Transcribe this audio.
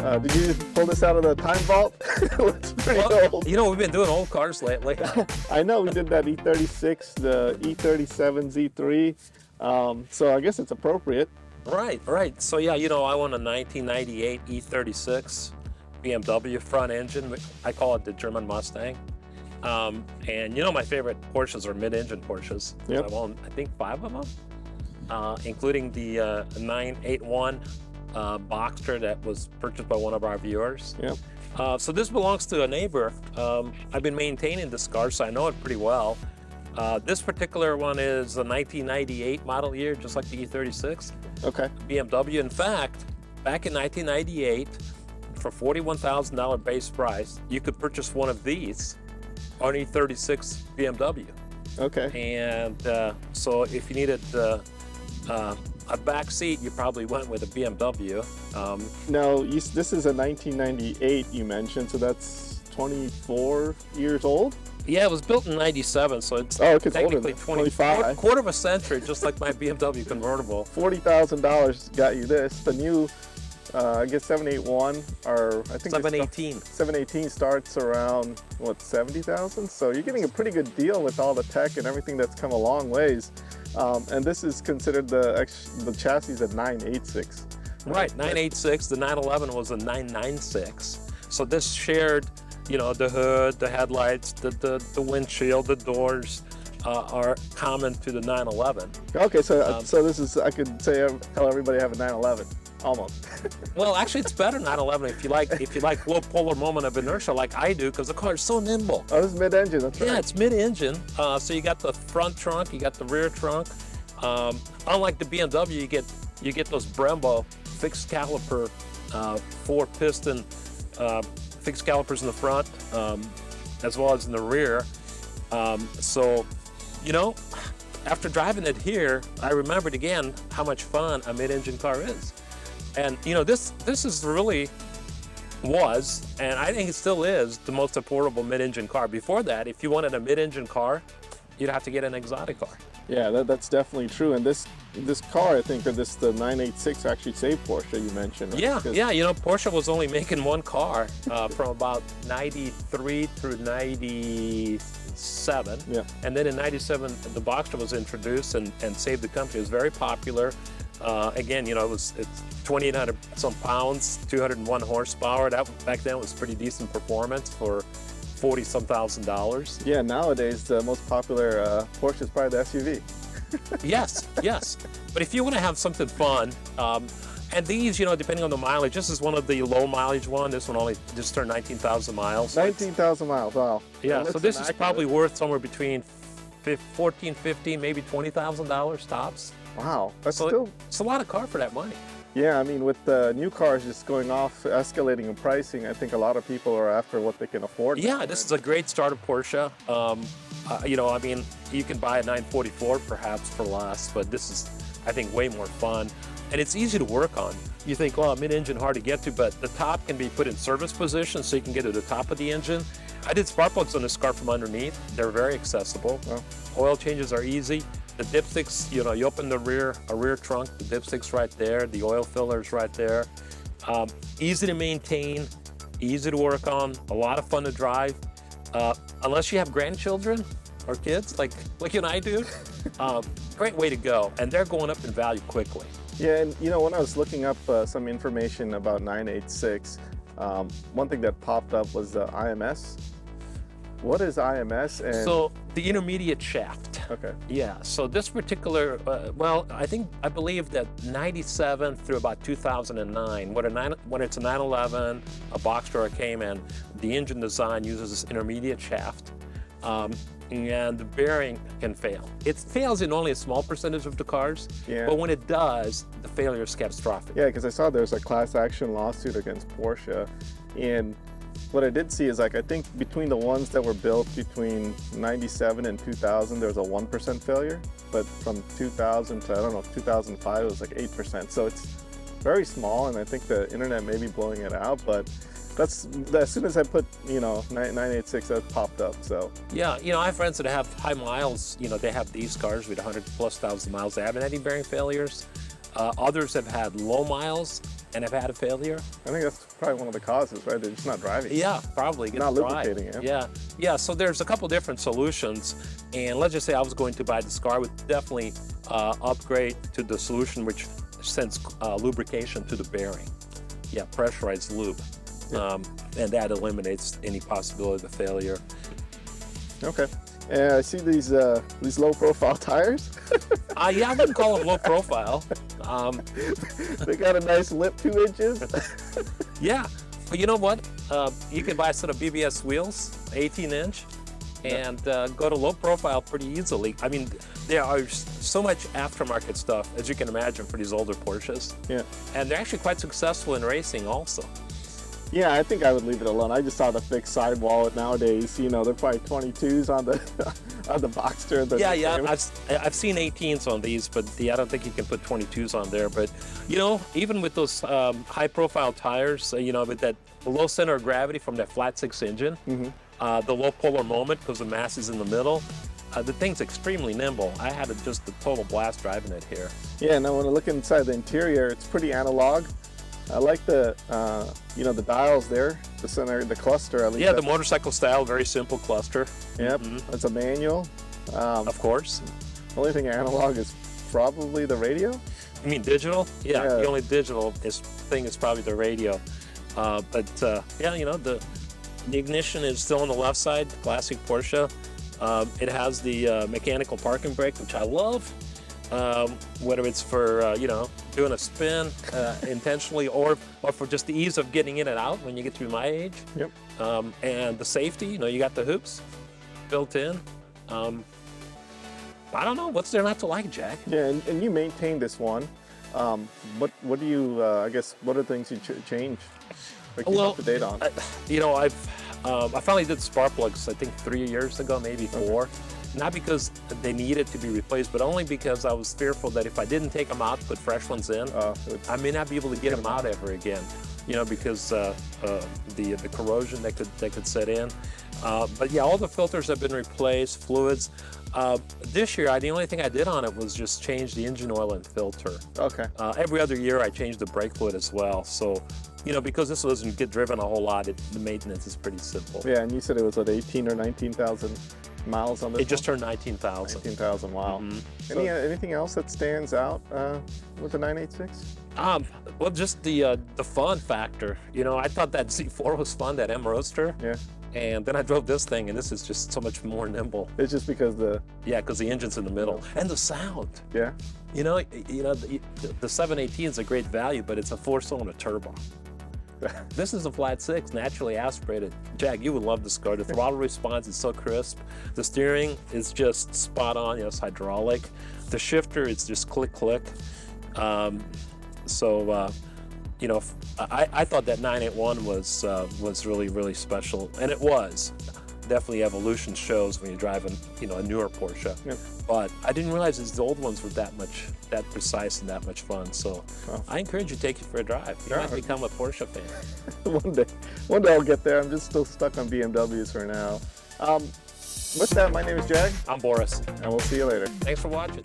Did you pull this out of the time vault? It's pretty old. You know, we've been doing old cars lately. I know we did that E36, the E37 Z3, so I guess it's appropriate. Right. So yeah, you know, I won a 1998 E36 BMW front engine. I call it the German Mustang. And you know, my favorite Porsches are mid-engine Porsches. Yep. I've owned, I think, 5 of them, including the 981 Boxster that was purchased by one of our viewers. Yep. So this belongs to a neighbor. I've been maintaining this car, so I know it pretty well. This particular one is a 1998 model year, just like the E36 Okay. BMW. In fact, back in 1998, for $41,000 base price, you could purchase one of these on E36 BMW. Okay. And so if you needed a back seat, you probably went with a BMW. Now, this is a 1998 you mentioned, so that's 24 years old? Yeah, it was built in 97, so it's older technically than 25. Quarter of a century, just like my BMW convertible. $40,000 got you this. The new, I guess 781, or I think 718. 718 starts around, what, 70,000? So you're getting a pretty good deal with all the tech and everything that's come a long ways. And this is considered the chassis is a 986. Right, 986. The 911 was a 996. So this shared, you know, the hood, the headlights, the windshield, the doors are common to the 911. Okay, so this is, I could tell everybody I have a 911, almost. Well, actually, it's better 911 if you like low polar moment of inertia like I do, because the car is so nimble. Oh, this is mid-engine. That's right. Yeah, it's mid-engine. So you got the front trunk, you got the rear trunk. Unlike the BMW, you get those Brembo fixed caliper 4-piston fixed calipers in the front, as well as in the rear. So, you know, after driving it here, I remembered again how much fun a mid-engine car is. And you know, this is really was, and I think it still is, the most affordable mid-engine car. Before that, if you wanted a mid-engine car, you'd have to get an exotic car. Yeah, that's definitely true. And this car, I think, or the 986 actually saved Porsche, you mentioned. Right? Yeah, you know, Porsche was only making one car from about 93 through 97. Yeah. And then in 97, the Boxster was introduced and saved the company. It was very popular. Again, you know, it's 2,800 some pounds, 201 horsepower. That back then was pretty decent performance for $40-some thousand. Yeah, nowadays the most popular Porsche is probably the SUV. Yes. But if you want to have something fun, and these, you know, depending on the mileage, this is one of the low mileage one. This one only just turned 19,000 miles. 19,000 miles, wow. Yeah, so this is probably worth somewhere between $14,000, $15,000, maybe $20,000 tops. Wow, that's So it's a lot of car for that money. Yeah, I mean, with the new cars just going off, escalating in pricing, I think a lot of people are after what they can afford. Yeah, this is a great start of Porsche. You know, I mean, you can buy a 944 perhaps for less, but this is, I think, way more fun. And it's easy to work on. You think, well, mid-engine hard to get to, but the top can be put in service position so you can get to the top of the engine. I did spark plugs on this car from underneath. They're very accessible. Wow. Oil changes are easy. The dipsticks, you know, you open a rear trunk, the dipstick's right there, the oil filler's right there. Easy to maintain, easy to work on, a lot of fun to drive. Unless you have grandchildren or kids like you and I do, great way to go. And they're going up in value quickly. Yeah, and you know, when I was looking up some information about 986, one thing that popped up was the IMS. What is IMS? And So the intermediate shaft. okay. Yeah, so this particular, well, I believe that 97 through about 2009, when it's a 911, a Boxster or a Cayman, the engine design uses this intermediate shaft, and the bearing can fail. It fails in only a small percentage of the cars, Yeah. but when it does, the failure is catastrophic. Yeah, because I saw there's a class action lawsuit against Porsche, and what I did see is, like, I think between the ones that were built between 97 and 2000, there was a 1% failure, but from 2000 to, I don't know, 2005, it was like 8%. So it's very small, and I think the internet may be blowing it out, but that's, as soon as I put, you know, 986, that popped up, so. Yeah, you know, I have friends that have high miles, you know, they have these cars with 100,000+ miles. They haven't had any bearing failures. Others have had low miles and have had a failure. I think that's probably one of the causes, right? They're just not driving. Yeah, probably. Not lubricating it. Yeah. So there's a couple different solutions, and let's just say I was going to buy this car, I would definitely upgrade to the solution which sends lubrication to the bearing. Yeah, pressurized lube, and that eliminates any possibility of failure. Okay. And I see these low-profile tires. Yeah, I wouldn't call them low profile. They got a nice lip, 2 inches. Yeah, but you know what? You can buy a set of BBS wheels, 18-inch, and go to low profile pretty easily. I mean, there are so much aftermarket stuff, as you can imagine, for these older Porsches. Yeah. And they're actually quite successful in racing also. Yeah, I think I would leave it alone. I just saw the fixed sidewall nowadays. You know, they're probably 22s on the on the Boxster. I've seen 18s on these, but I don't think you can put 22s on there. But you know, even with those high-profile tires, you know, with that low center of gravity from that flat 6 engine, the low polar moment because the mass is in the middle. The thing's extremely nimble. I had just a total blast driving it here. Yeah, now when I look inside the interior, it's pretty analog. I like the, you know, the dials there, the center, the cluster. At least yeah, the motorcycle style, very simple cluster. Yep, it's a manual. Of course. The only thing analog is probably the radio. You mean digital? Yeah, the only digital thing is probably the radio. Yeah, you know, the ignition is still on the left side, classic Porsche. It has the mechanical parking brake, which I love. Whether it's for you know, doing a spin intentionally or for just the ease of getting in and out when you get to my age. Yep. And the safety, you know, you got the hoops built in. I don't know, what's there not to like, Jack? Yeah, and you maintain this one. What do you, I guess, what are things you change or keep up to date on? You know, I finally did spark plugs, I think 3 years ago, maybe 4. Not because they needed to be replaced, but only because I was fearful that if I didn't take them out, put fresh ones in, I may not be able to get them out ever again. You know, because the corrosion that could set in. But yeah, all the filters have been replaced, fluids. This year, the only thing I did on it was just change the engine oil and filter. Okay. Every other year, I changed the brake fluid as well. So, you know, because this doesn't get driven a whole lot, the maintenance is pretty simple. Yeah, and you said it was at 18 or 19,000 miles on this. It just turned 19,000. 19,000. Wow. Anything else that stands out with the 986? Well, just the fun factor. You know, I thought that Z4 was fun, that M Roadster. Yeah. And then I drove this thing, and this is just so much more nimble. It's just because because the engine's in the middle and the sound. Yeah. You know, the 718 is a great value, but it's a 4-cylinder turbo. This is a flat 6, naturally aspirated. Jack, you would love this car. The throttle response is so crisp. The steering is just spot on. You know, it's hydraulic. The shifter is just click, click. You know, I thought that 981 was really, really special, and it was. Definitely evolution shows when you're driving, you know, a newer Porsche. Yep. But I didn't realize the old ones were that precise and that much fun. So I encourage you to take it for a drive. You might become a Porsche fan. One day I'll get there. I'm just still stuck on BMWs for now. With that, my name is Jag. I'm Boris. And we'll see you later. Thanks for watching.